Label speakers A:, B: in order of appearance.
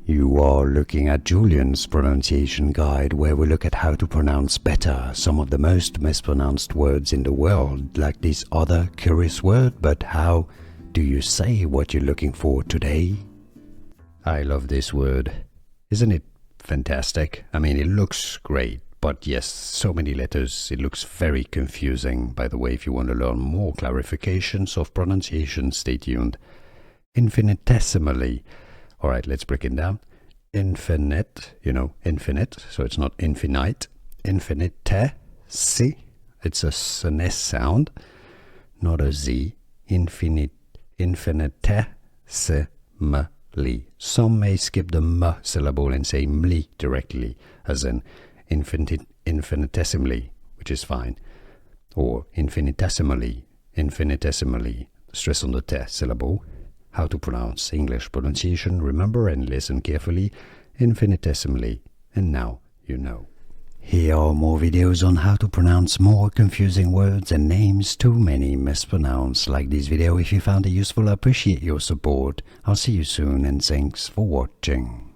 A: You are looking at Julian's pronunciation guide, where we look at how to pronounce better some of the most mispronounced words in the world, like this other curious word. But how do you say what you're looking for today? I love this word. Isn't it fantastic? I mean, it looks great, but yes, so many letters. It looks very confusing. By the way, if you want to learn more clarifications of pronunciation, stay tuned. Infinitesimally. All right, let's break it down. Infinite, infinite, so it's not infinite. Infinitesi, it's an S sound, not a Z. Infinitesimally. Some may skip the M syllable and say mli directly, as in infinitesimally, which is fine. Or infinitesimally, stress on the te syllable. How to pronounce English pronunciation, remember and listen carefully, infinitesimally, and now you know. Here are more videos on how to pronounce more confusing words and names too many mispronounced. Like this video if you found it useful. I appreciate your support. I'll see you soon and thanks for watching.